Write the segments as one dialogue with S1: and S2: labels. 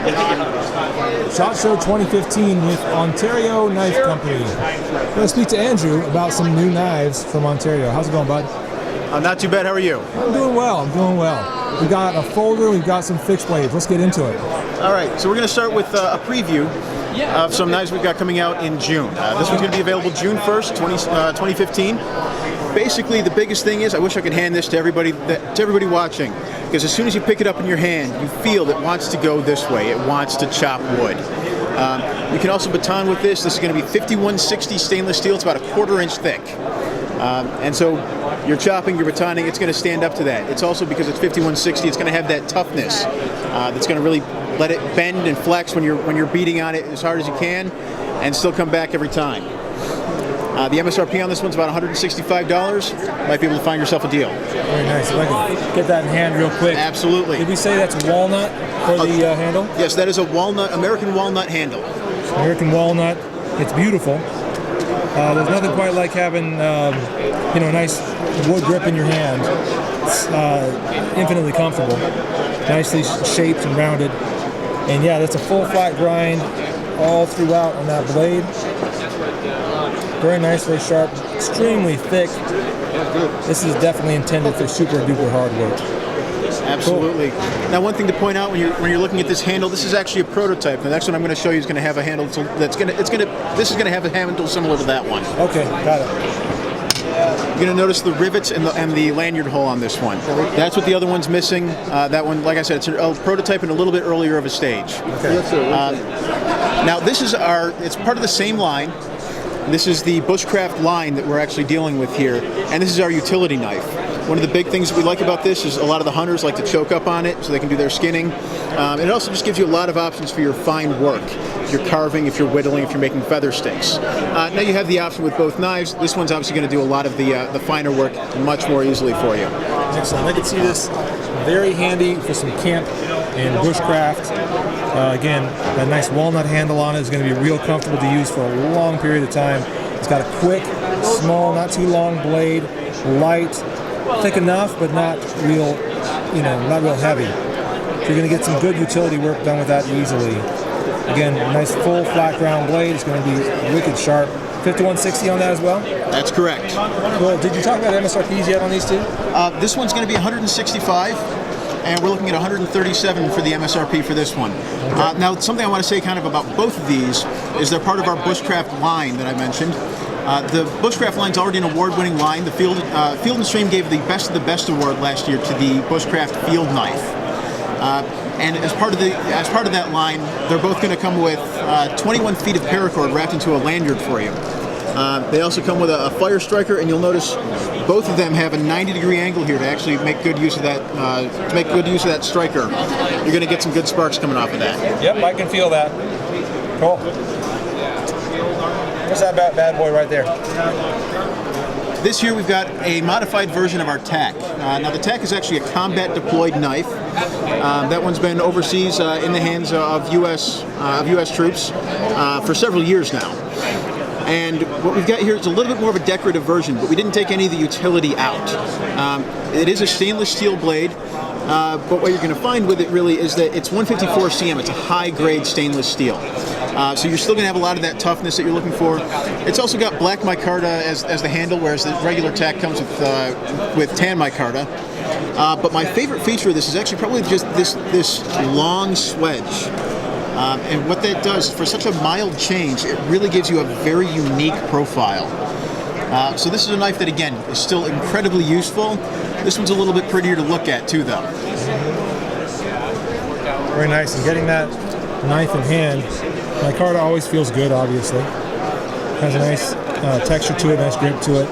S1: SHOT Show 2015 with Ontario Knife Company. We're going to speak to Andrew about some new knives from Ontario. How's it going, bud?
S2: Not too bad. How are you?
S1: I'm doing well. We got a folder. We've got some fixed blades. Let's get into it.
S2: All right. So we're going to start with a preview of some knives we've got coming out in June. This one's going to be available June 1st, 2015. Basically, the biggest thing is I wish I could hand this to everybody watching, because as soon as you pick it up in your hand, you feel it wants to go this way. It wants to chop wood. You can also baton with this. This is going to be 5160 stainless steel. It's about a 1/4 inch thick. And so you're chopping, you're batoning, it's going to stand up to that. It's also, because it's 5160, it's going to have that toughness that's going to really let it bend and flex when you're beating on it as hard as you can and still come back every time. The MSRP on this one's about $165. Might be able to find yourself a deal.
S1: Very nice. If I can get that in hand real quick.
S2: Absolutely.
S1: Did we say that's walnut for the handle?
S2: Yes, that is a American walnut handle.
S1: American walnut. It's beautiful. There's nothing quite like having a nice wood grip in your hand. It's infinitely comfortable. Nicely shaped and rounded. And yeah, that's a full flat grind all throughout on that blade. Very nice, very sharp, extremely thick. This is definitely intended for super duper hard work.
S2: Absolutely. Cool. Now, one thing to point out when you're looking at this handle, this is actually a prototype. The next one I'm going to show you is going to have a handle this is going to have a handle similar to that one.
S1: Okay, got it.
S2: You're going to notice the rivets and the lanyard hole on this one. That's what the other one's missing. That one, like I said, it's a prototype and a little bit earlier of a stage.
S1: Okay.
S2: Now, it's part of the same line. This is the Bushcraft line that we're actually dealing with here, and this is our utility knife. One of the big things that we like about this is a lot of the hunters like to choke up on it so they can do their skinning. And it also just gives you a lot of options for your fine work. If you're carving, if you're whittling, if you're making feather sticks. Now you have the option with both knives. This one's obviously going to do a lot of the finer work much more easily for you.
S1: Excellent. I can see this very handy for some camp and bushcraft. Again, that nice walnut handle on it is going to be real comfortable to use for a long period of time. It's got a quick, small, not too long blade, light, thick enough, but not real heavy. So you're going to get some good utility work done with that easily. Again, nice full flat ground blade. It's going to be wicked sharp. 5160 on that as well?
S2: That's correct.
S1: Well, did you talk about MSRPs yet on these two?
S2: This one's going to be 165. And we're looking at 137 for the MSRP for this one. Okay. Now, something I want to say kind of about both of these is they're part of our Bushcraft line that I mentioned. The Bushcraft line's already an award-winning line. The Field and Stream gave the Best of the Best award last year to the Bushcraft Field Knife. And as part of that line, they're both going to come with 21 feet of paracord wrapped into a lanyard for you. They also come with a fire striker, and you'll notice both of them have a 90-degree angle here to actually make good use of that striker. You're going to get some good sparks coming off of that.
S1: Yep, I can feel that. Cool. What's that bad boy right there?
S2: This year we've got a modified version of our TAC. Now the TAC is actually a combat deployed knife. That one's been overseas in the hands of U.S. troops for several years now. And what we've got here is a little bit more of a decorative version, but we didn't take any of the utility out. It is a stainless steel blade, but what you're going to find with it really is that it's 154 cm. It's a high-grade stainless steel. So you're still going to have a lot of that toughness that you're looking for. It's also got black micarta as the handle, whereas the regular TAC comes with tan micarta. But my favorite feature of this is actually probably just this long swedge. And what that does, for such a mild change, it really gives you a very unique profile. So this is a knife that, again, is still incredibly useful. This one's a little bit prettier to look at, too, though.
S1: Very nice. And getting that knife in hand, micarta always feels good, obviously. Has a nice texture to it, nice grip to it.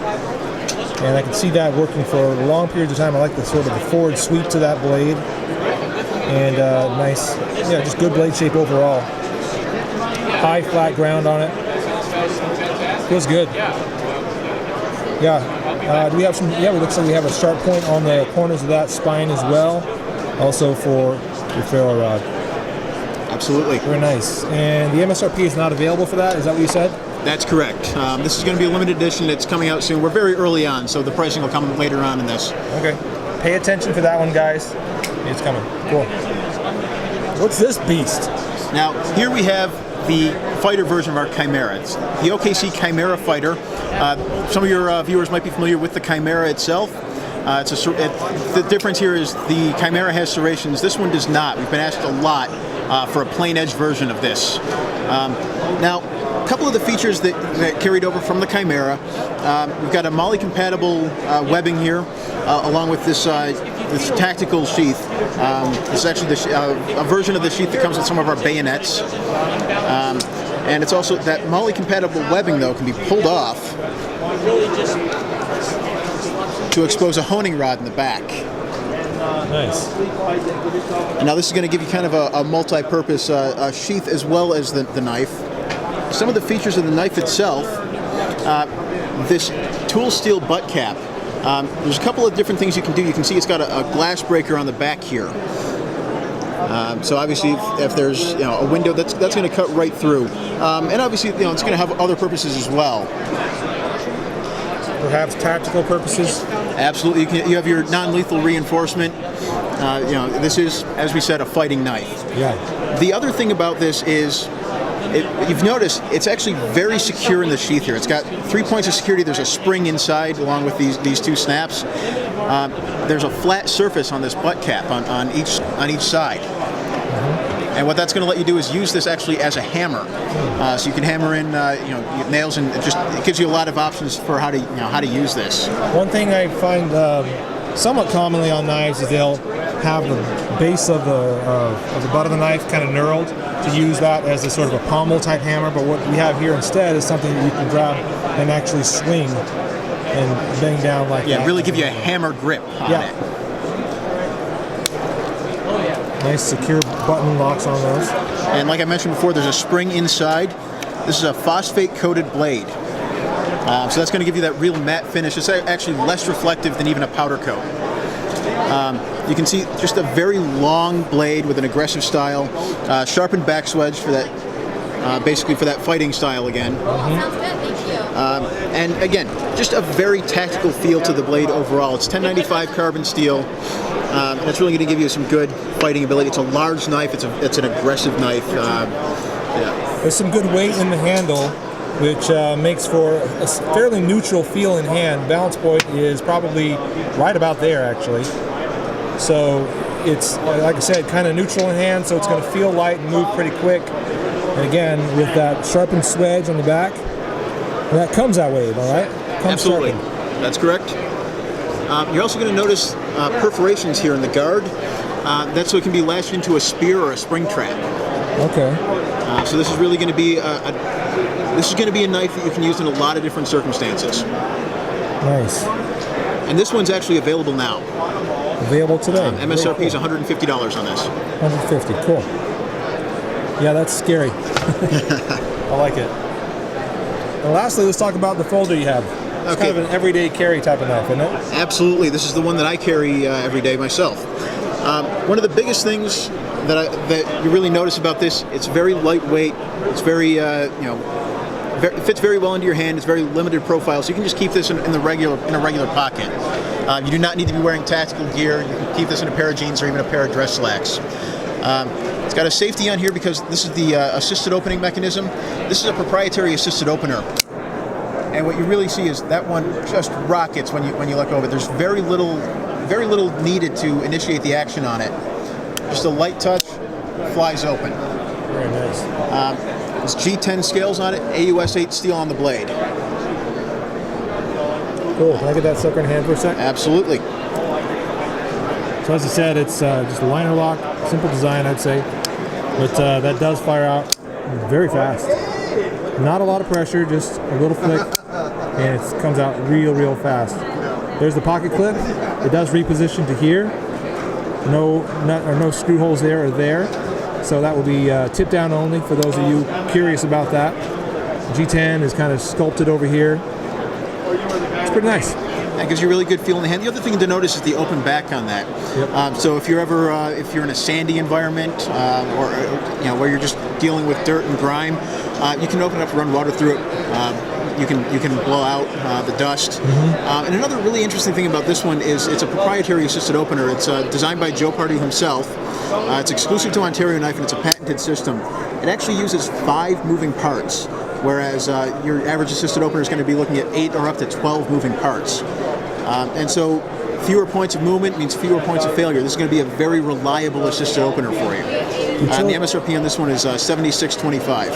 S1: And I can see that working for long periods of time. I like the sort of the forward sweep to that blade. And nice, just good blade shape overall. High flat ground on it. Feels good. Yeah. Do we have some? Yeah, it looks like we have a sharp point on the corners of that spine as well. Also for your ferro rod.
S2: Absolutely.
S1: Very nice. And the MSRP is not available for that. Is that what you said?
S2: That's correct. This is going to be a limited edition. It's coming out soon. We're very early on, so the pricing will come later on in this.
S1: Okay. Pay attention for that one, guys. It's coming. Cool. What's this beast?
S2: Now, here we have the fighter version of our Chimera. It's the OKC Chimera Fighter. Some of your viewers might be familiar with the Chimera itself. The difference here is the Chimera has serrations. This one does not. We've been asked a lot for a plain edge version of this. Now, a couple of the features that carried over from the Chimera. We've got a MOLLE compatible webbing here, along with this tactical sheath. This is actually a version of the sheath that comes with some of our bayonets. And it's also that MOLLE compatible webbing, though, can be pulled off to expose a honing rod in the back.
S1: Nice.
S2: And now this is going to give you kind of a multi-purpose sheath as well as the knife. Some of the features of the knife itself, this tool steel butt cap. There's a couple of different things you can do. You can see it's got a glass breaker on the back here. So obviously, if there's a window, that's going to cut right through. And obviously, it's going to have other purposes as well.
S1: Perhaps tactical purposes?
S2: Absolutely. You have your non-lethal reinforcement. This is, as we said, a fighting knife.
S1: Yeah.
S2: The other thing about this is, you've noticed it's actually very secure in the sheath here. It's got 3 points of security. There's a spring inside along with these two snaps. There's a flat surface on this butt cap on each side. And what that's going to let you do is use this actually as a hammer, so you can hammer in nails, and it gives you a lot of options for how to use this.
S1: One thing I find somewhat commonly on knives is they'll have the base of the butt of the knife kind of knurled to use that as a sort of a pommel type hammer. But what we have here instead is something that you can grab and actually swing and bang down like that.
S2: Yeah, really give you a hammer grip on it.
S1: Nice secure button locks on those.
S2: And like I mentioned before, there's a spring inside. This is a phosphate-coated blade. So that's going to give you that real matte finish. It's actually less reflective than even a powder coat. You can see just a very long blade with an aggressive style. Sharpened back swedge for that, basically for that fighting style again.
S3: Sounds good, thank you.
S2: And again, just a very tactical feel to the blade overall. It's 1095 carbon steel. And it's really going to give you some good fighting ability. It's a large knife. It's an aggressive knife.
S1: There's some good weight in the handle, which makes for a fairly neutral feel in hand. Balance point is probably right about there, actually. So it's, like I said, kind of neutral in hand, so it's going to feel light and move pretty quick. And again, with that sharpened swedge on the back, and that comes that way, all right?
S2: Absolutely.
S1: Sharpened.
S2: That's correct. You're also going to notice perforations here in the guard. That's so it can be lashed into a spear or a spring trap.
S1: Okay.
S2: So this is really going to be a knife that you can use in a lot of different circumstances.
S1: Nice.
S2: And this one's actually available now.
S1: Available today.
S2: MSRP is $150 on this.
S1: $150. Cool. Yeah, that's scary. I like it. And lastly, let's talk about the folder you have. It's kind of an everyday carry type of knife, isn't it?
S2: Absolutely. This is the one that I carry every day myself. One of the biggest things that you really notice about this, it's very lightweight. It's very, it fits very well into your hand. It's very limited profile, so you can just keep this in a regular pocket. You do not need to be wearing tactical gear. You can keep this in a pair of jeans or even a pair of dress slacks. It's got a safety on here because this is the assisted opening mechanism. This is a proprietary assisted opener. And what you really see is that one just rockets when you let go of it. There's very little needed to initiate the action on it. Just a light touch, flies open.
S1: Very nice.
S2: It's G10 scales on it, AUS 8 steel on the blade.
S1: Cool. Can I get that sucker in hand for a sec?
S2: Absolutely.
S1: So as I said, it's just a liner lock, simple design, I'd say. But that does fire out very fast. Not a lot of pressure, just a little flick, and it comes out real fast. There's the pocket clip. It does reposition to here. No screw holes there or there. So that will be tip down only for those of you curious about that. G10 is kind of sculpted over here. It's pretty nice.
S2: That gives you a really good feel in the hand. The other thing to notice is the open back on that.
S1: Yep.
S2: So if you're ever if you're in a sandy environment or where you're just dealing with dirt and grime, you can open it up, run water through it. You can blow out the dust. And another really interesting thing about this one is it's a proprietary assisted opener. It's designed by Joe Pardue himself. It's exclusive to Ontario Knife, and it's a patented system. It actually uses 5 moving parts, whereas your average assisted opener is going to be looking at 8 or up to 12 moving parts. And so fewer points of movement means fewer points of failure. This is going to be a very reliable assisted opener for you. And the MSRP on this one is $76.25.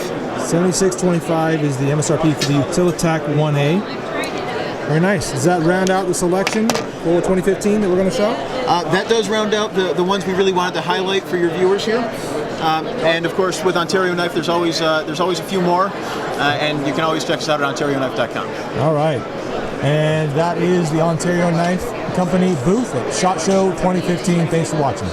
S1: $76.25 is the MSRP for the Utilitac 1A. Very nice. Does that round out the selection for 2015 that we're going to show?
S2: That does round out the ones we really wanted to highlight for your viewers here. And of course, with Ontario Knife, there's always a few more, and you can always check us out at OntarioKnife.com.
S1: All right. And that is the Ontario Knife Company booth at SHOT Show 2015. Thanks for watching.